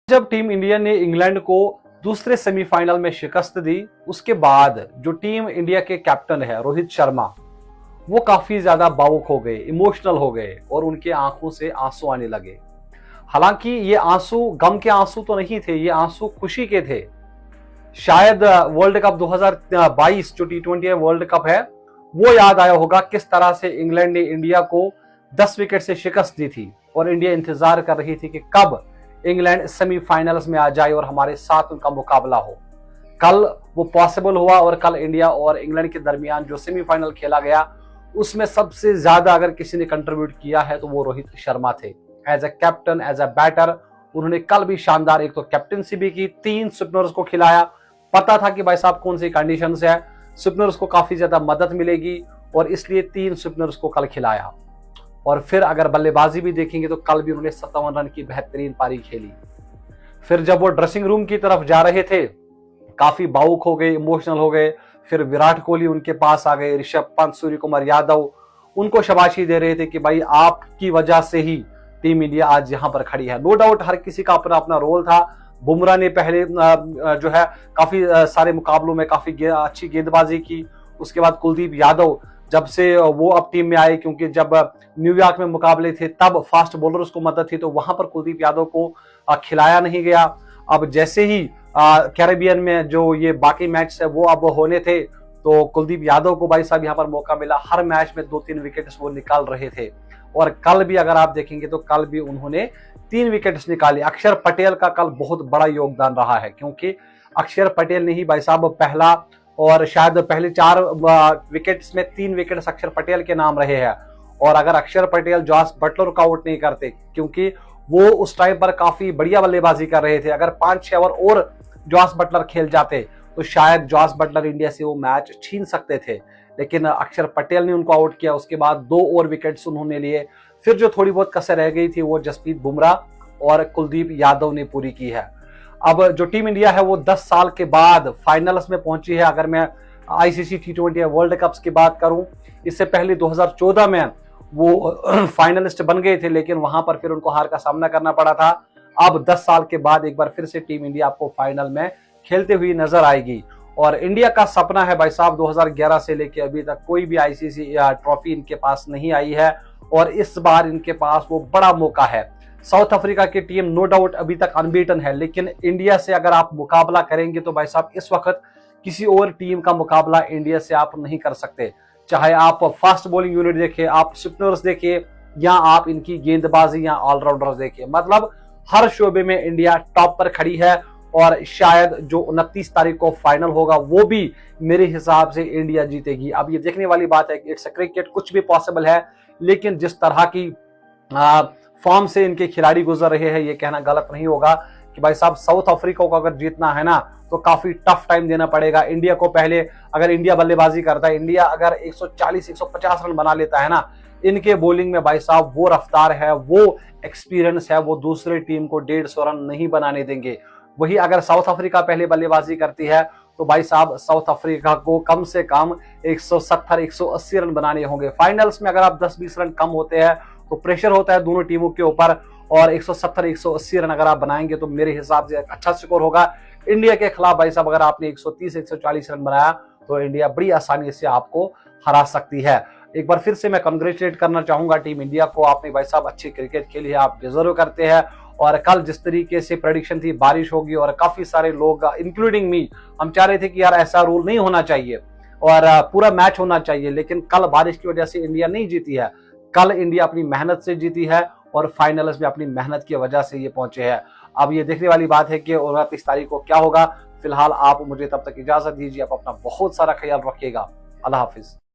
जब team India ने England को दूसरे सेमीफाइनल में शिकस्त दी, उसके बाद जो टीम इंडिया के कैप्टन है रोहित शर्मा, वो काफी ज्यादा भावुक हो गए, इमोशनल हो गए और उनके आंखों से आंसू आने लगे। हालांकि ये आंसू गम के आंसू तो नहीं थे, ये आंसू खुशी के थे। शायद वर्ल्ड कप 2022 जो T20 वर्ल्ड कप है, वो याद आया होगा किस तरह से इंग्लैंड ने इंडिया को 10 विकेट से शिकस्त दी थी और इंडिया इंतजार कर रही थी कि कब इंग्लैंड सेमीफाइनल्स में आ जाए और हमारे साथ उनका मुकाबला हो। कल वो पॉसिबल हुआ और कल इंडिया और इंग्लैंड के दरमियान जो सेमीफाइनल खेला गया, उसमें सबसे ज्यादा अगर किसी ने कंट्रीब्यूट किया है तो वो रोहित शर्मा थे। As a captain, as a batter, उन्होंने कल भी शानदार एक तो कैप्टनसी भी की, 3 स्पिनर्स को खिलाया। पता था कि भाई साहब कौन सी कंडीशंस है, स्पिनर्स को काफी ज्यादा मदद मिलेगी और इसलिए 3 स्पिनर्स को कल खिलाया। और फिर अगर बल्लेबाजी भी देखेंगे तो कल भी उन्होंने 57 रन की बेहतरीन पारी खेली। फिर जब वो ड्रेसिंग रूम की तरफ जा रहे थे, काफी भावुक हो गए, इमोशनल हो गए। फिर विराट कोहली उनके पास आ गए, ऋषभ पंत, सूर्य कुमार यादव उनको शाबाशी दे रहे थे कि भाई आपकी वजह से ही टीम इंडिया आज यहां पर खड़ी है। नो डाउट हर किसी का अपना अपना रोल था। बुमराह ने पहले जो है काफी सारे मुकाबलों में काफी अच्छी गेंदबाजी की। उसके बाद कुलदीप यादव जब से वो अब टीम में आए, क्योंकि जब न्यूयॉर्क में मुकाबले थे तब फास्ट बॉलर्स को मदद थी, तो वहां पर कुलदीप यादव को खिलाया नहीं गया। अब जैसे ही कैरेबियन में जो ये बाकी मैच है वो अब होने थे, तो कुलदीप यादव को भाई साहब यहाँ पर मौका मिला। हर मैच में 2-3 विकेट्स वो निकाल रहे थे और कल भी अगर आप देखेंगे तो कल भी उन्होंने 3 विकेट्स निकाले। अक्षर पटेल का कल बहुत बड़ा योगदान रहा है, क्योंकि अक्षर पटेल ने ही भाई साहब पहला और शायद पहले 4 विकेट्स में 3 विकेट्स अक्षर पटेल के नाम रहे हैं। और अगर अक्षर पटेल जॉस बटलर को आउट नहीं करते, क्योंकि वो उस टाइम पर काफी बढ़िया बल्लेबाजी कर रहे थे, अगर 5-6 ओवर और जॉस बटलर खेल जाते तो शायद जॉस बटलर इंडिया से वो मैच छीन सकते थे। लेकिन अक्षर पटेल ने उनको आउट किया, उसके बाद 2 और विकेट्स उन्होंने लिए। फिर जो थोड़ी बहुत कसर रह गई थी वो जसप्रीत बुमराह और कुलदीप यादव ने पूरी की है। अब जो टीम इंडिया है वो 10 साल के बाद फाइनल्स में पहुंची है। अगर मैं ICC T20 वर्ल्ड कप्स की बात करूं, इससे पहले 2014 में वो फाइनलिस्ट बन गए थे, लेकिन वहां पर फिर उनको हार का सामना करना पड़ा था। अब 10 साल के बाद एक बार फिर से टीम इंडिया आपको फाइनल में खेलते हुई नजर आएगी। और इंडिया का सपना है भाई साहब, 2011 से लेके अभी तक कोई भी ICC ट्रॉफी इनके पास नहीं आई है और इस बार इनके पास वो बड़ा मौका है। साउथ अफ्रीका की टीम नो डाउट अभी तक अनबीटन है, लेकिन इंडिया से अगर आप मुकाबला करेंगे तो भाई साहब इस वक्त किसी और टीम का मुकाबला इंडिया से आप नहीं कर सकते। चाहे आप फास्ट बॉलिंग यूनिट देखें, आप स्पिनर्स देखें, या आप इनकी गेंदबाजी या ऑलराउंडर्स देखें, मतलब हर शोबे में इंडिया टॉप पर खड़ी है। और शायद जो 29 तारीख को फाइनल होगा वो भी मेरे हिसाब से इंडिया जीतेगी। अब ये देखने वाली बात है कि इट्स क्रिकेट, कुछ भी पॉसिबल है, लेकिन जिस तरह की फॉर्म से इनके खिलाड़ी गुजर रहे हैं, ये कहना गलत नहीं होगा कि भाई साहब साउथ अफ्रीका को अगर जीतना है ना तो काफी टफ टाइम देना पड़ेगा इंडिया को। पहले अगर इंडिया बल्लेबाजी करता है, इंडिया अगर 140-150 रन बना लेता है ना, इनके बॉलिंग में भाई साहब वो रफ्तार है, वो एक्सपीरियंस है, वो दूसरी टीम को 150 रन नहीं बनाने देंगे। वही अगर साउथ अफ्रीका पहले बल्लेबाजी करती है तो भाई साहब साउथ अफ्रीका को कम से कम 170-180 रन बनाने होंगे। फाइनल्स में अगर आप 10-20 रन कम होते हैं तो प्रेशर होता है दोनों टीमों के ऊपर, और 170-180 रन अगर आप बनाएंगे तो मेरे हिसाब से अच्छा स्कोर होगा इंडिया के खिलाफ। भाई साहब अगर आपने 130-140 रन बनाया तो इंडिया बड़ी आसानी से आपको हरा सकती है। एक बार फिर से मैं कंग्रेचुलेट करना चाहूंगा टीम इंडिया को, आपने भाई साहब अच्छी क्रिकेट खेली है, आप डिजर्व करते हैं। और कल जिस तरीके से प्रेडिक्शन थी बारिश होगी, और काफी सारे लोग इंक्लूडिंग मी, हम चाह रहे थे कि यार ऐसा रूल नहीं होना चाहिए और पूरा मैच होना चाहिए, लेकिन कल बारिश की वजह से इंडिया नहीं जीती है। कल इंडिया अपनी मेहनत से जीती है और फाइनल्स में अपनी मेहनत की वजह से ये पहुंचे हैं। अब ये देखने वाली बात है कि 29 तारीख को क्या होगा। फिलहाल आप मुझे तब तक इजाजत दीजिए, आप अपना बहुत सारा ख्याल रखिएगा। अल्लाह हाफिज।